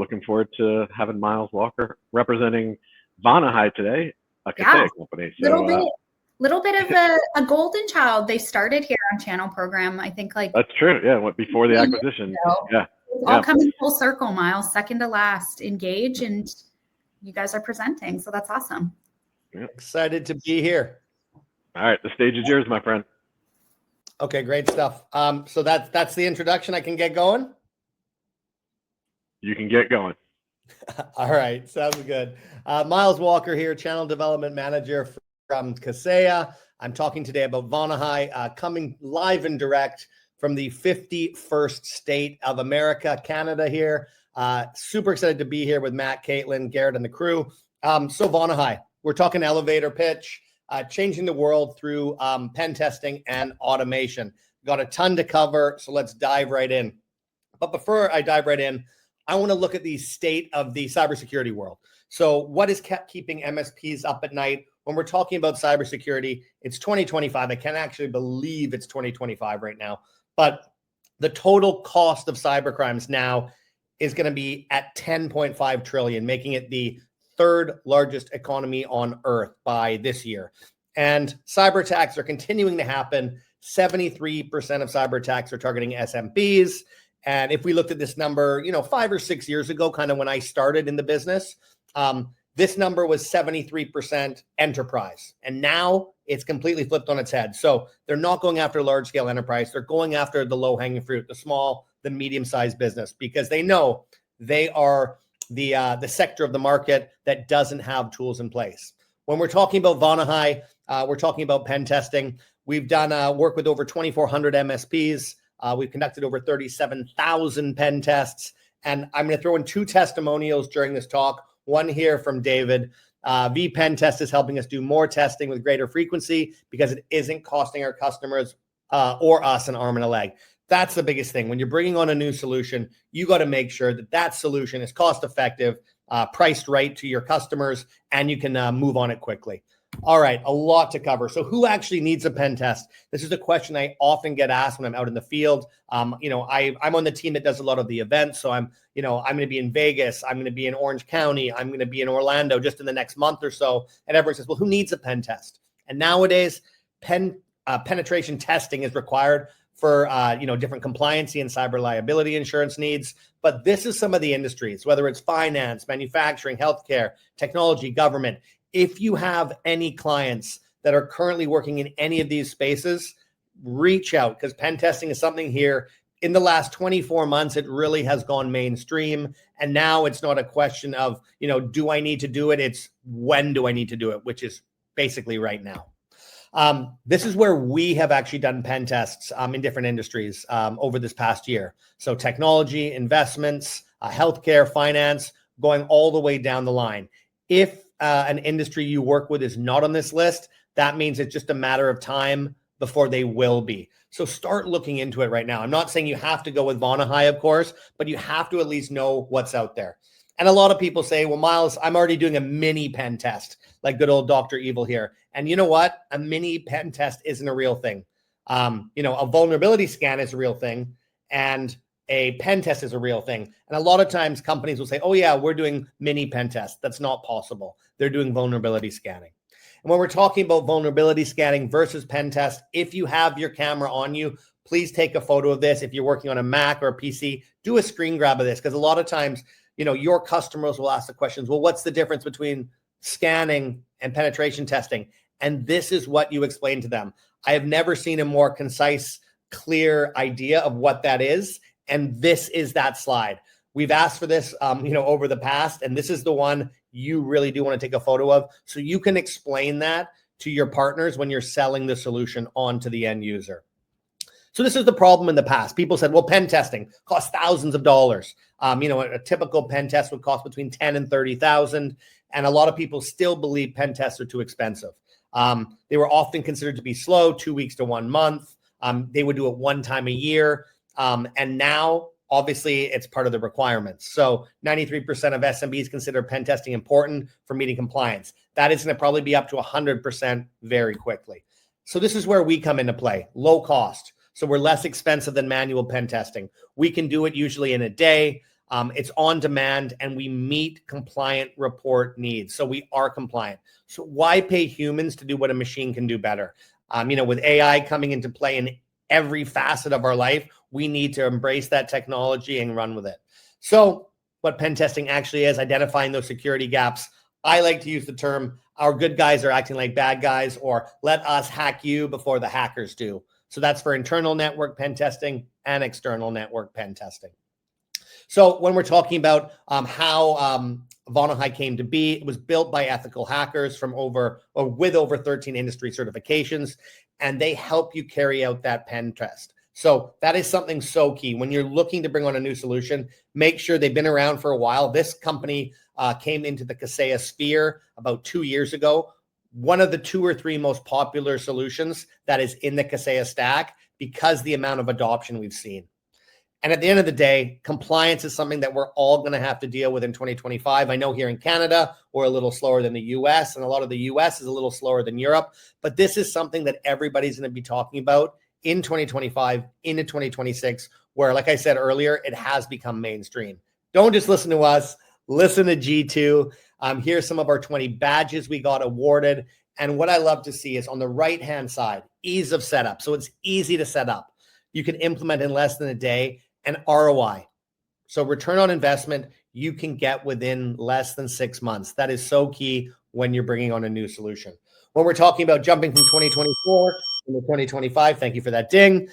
looking forward to having Miles Walker representing Vanahai today, a Yeah, Kaseya company. So, little bit of a golden child. They started here on Channel Program, I think, like that's true. Yeah, what before the acquisition. Yeah, it's all coming full circle. Miles, second to last, Engage, and you guys are presenting, so that's awesome. Yeah. Excited to be here. All right, the stage is yours, my friend. Okay, great stuff. So that's the introduction. I can get going. You can get going. All right, sounds good. Miles Walker here, Channel Development Manager from Kaseya. I'm talking today about Vanahai, coming live and direct from the 51st state of America, Canada here. Super excited to be here with Matt, Caitlin, Garrett, and the crew. So Vanahai, we're talking elevator pitch, changing the world through pen testing and automation. Got a ton to cover, so let's dive right in. But before I dive right in, I want to look at the state of the cybersecurity world. So what is keeping MSPs up at night? When we're talking about cybersecurity, it's 2025. I can't actually believe it's 2025 right now. But the total cost of cybercrimes now is going to be at 10.5 trillion, making it the third largest economy on earth by this year. And cyber attacks are continuing to happen. 73% of cyber attacks are targeting SMBs. And if we looked at this number, 5 or 6 years ago, kind of when I started in the business, this number was 73% enterprise. And now it's completely flipped on its head. So they're not going after large scale enterprise. They're going after the low hanging fruit, the small, the medium sized business, because they know they are the sector of the market that doesn't have tools in place. When we're talking about Vanahai, we're talking about pen testing. We've done work with over 2,400 MSPs. We've conducted over 37,000 pen tests. And I'm going to throw in 2 testimonials during this talk. One here from David. VPen Test is helping us do more testing with greater frequency because it isn't costing our customers or us an arm and a leg. That's the biggest thing. When you're bringing on a new solution, you got to make sure that that solution is cost effective, priced right to your customers, and you can move on it quickly. All right, a lot to cover. So who actually needs a pen test? This is a question I often get asked when I'm out in the field. I'm on the team that does a lot of the events. So I'm going to be in Vegas. I'm going to be in Orange County. I'm going to be in Orlando just in the next month or so. And everyone says, well, who needs a pen test? And nowadays, penetration testing is required for different compliancy and cyber liability insurance needs. But this is some of the industries, whether it's finance, manufacturing, healthcare, technology, government. If you have any clients that are currently working in any of these spaces, reach out, because pen testing is something here. In the last 24 months, it really has gone mainstream. And now it's not a question of, do I need to do it? It's when do I need to do it, which is basically right now. This is where we have actually done pen tests in different industries over this past year. So technology, investments, healthcare, finance, going all the way down the line. If an industry you work with is not on this list, that means it's just a matter of time before they will be. So start looking into it right now. I'm not saying you have to go with Vanahai, of course, but you have to at least know what's out there. And a lot of people say, well, Miles, I'm already doing a mini pen test, like good old Dr. Evil here. And you know what? A mini pen test isn't a real thing. A vulnerability scan is a real thing. And a pen test is a real thing. And a lot of times companies will say, oh yeah, we're doing mini pen tests. That's not possible. They're doing vulnerability scanning. And when we're talking about vulnerability scanning versus pen test, if you have your camera on you, please take a photo of this. If you're working on a Mac or a PC, do a screen grab of this. Because a lot of times, your customers will ask the questions, well, what's the difference between scanning and penetration testing? And this is what you explain to them. I have never seen a more concise, clear idea of what that is. And this is that slide. We've asked for this, over the past, and this is the one you really do want to take a photo of so you can explain that to your partners when you're selling the solution on to the end user. So this is the problem in the past. People said, well, pen testing costs thousands of dollars. A typical pen test would cost between $10,000 and $30,000. And a lot of people still believe pen tests are too expensive. They were often considered to be slow, 2 weeks to 1 month. They would do it one time a year. And now, obviously, it's part of the requirements. So 93% of SMBs consider pen testing important for meeting compliance. That is going to probably be up to 100% very quickly. So this is where we come into play. Low cost. So we're less expensive than manual pen testing. We can do it usually in a day. It's on demand, and we meet compliant report needs. So we are compliant. So why pay humans to do what a machine can do better? With AI coming into play in every facet of our life, we need to embrace that technology and run with it. So what pen testing actually is, identifying those security gaps. I like to use the term, our good guys are acting like bad guys, or let us hack you before the hackers do. So that's for internal network pen testing and external network pen testing. So when we're talking about how Vonahai came to be, it was built by ethical hackers with over 13 industry certifications, and they help you carry out that pen test. So that is something so key. When you're looking to bring on a new solution, make sure they've been around for a while. This company came into the Kaseya sphere about 2 years ago. One of the 2 or 3 most popular solutions that is in the Kaseya stack, because the amount of adoption we've seen. And at the end of the day, compliance is something that we're all going to have to deal with in 2025. I know here in Canada, we're a little slower than the US, and a lot of the US is a little slower than Europe. But this is something that everybody's going to be talking about in 2025, into 2026, where, like I said earlier, it has become mainstream. Don't just listen to us, listen to G2. Here's some of our 20 badges we got awarded. And what I love to see is on the right-hand side, ease of setup. So it's easy to set up. You can implement in less than a day. And ROI. So return on investment, you can get within less than 6 months. That is so key when you're bringing on a new solution. When we're talking about jumping from 2024 into 2025, thank you for that ding.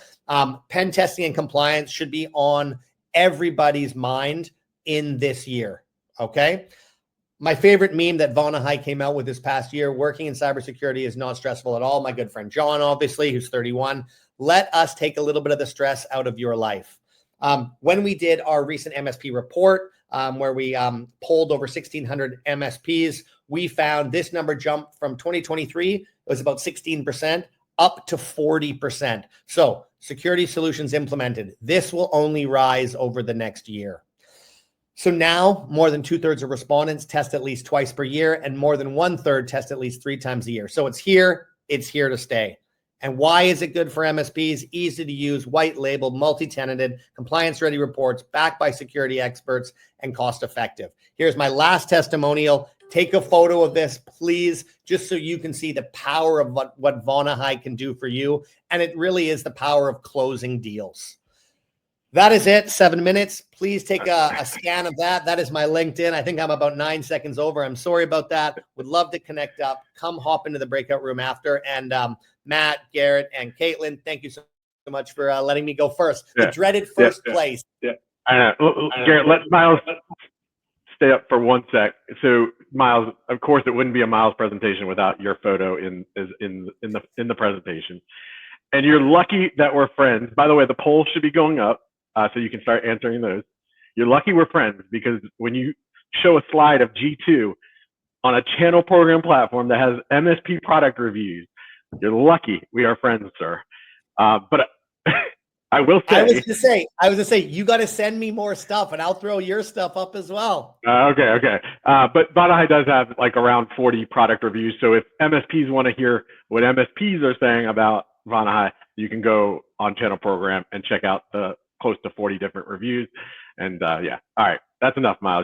Pen testing and compliance should be on everybody's mind in this year, okay? My favorite meme that Vonahai came out with this past year, working in cybersecurity is not stressful at all. My good friend John, obviously, who's 31. Let us take a little bit of the stress out of your life. When we did our recent MSP report, where we polled over 1,600 MSPs, we found this number jumped from 2023, it was about 16%, up to 40%. So security solutions implemented. This will only rise over the next year. So now more than 2/3 of respondents test at least twice per year, and more than 1/3 test at least 3 times a year. So it's here to stay. And why is it good for MSPs? Easy to use, white label, multi-tenanted, compliance-ready reports backed by security experts, and cost-effective. Here's my last testimonial. Take a photo of this, please, just so you can see the power of what Vonahai can do for you. And it really is the power of closing deals. That is it, 7 minutes. Please take a scan of that. That is my LinkedIn. I think I'm about 9 seconds over. I'm sorry about that. Would love to connect up. Come hop into the breakout room after. And Matt, Garrett, and Caitlin, thank you so much for letting me go first. The dreaded first place. Yeah, I know. Garrett, let Miles stay up for 1 sec. So Miles, of course, it wouldn't be a Miles presentation without your photo in the presentation. And you're lucky that we're friends. By the way, the poll should be going up. So you can start answering those. You're lucky we're friends, because when you show a slide of G2 on a channel program platform that has MSP product reviews, you're lucky we are friends, sir. But I will say, I was gonna say, you got to send me more stuff, and I'll throw your stuff up as well. Okay. But Vonahai does have like around 40 product reviews. So if MSPs want to hear what MSPs are saying about Vonahai, you can go on channel program and check out the close to 40 different reviews. And yeah, all right, that's enough, Miles.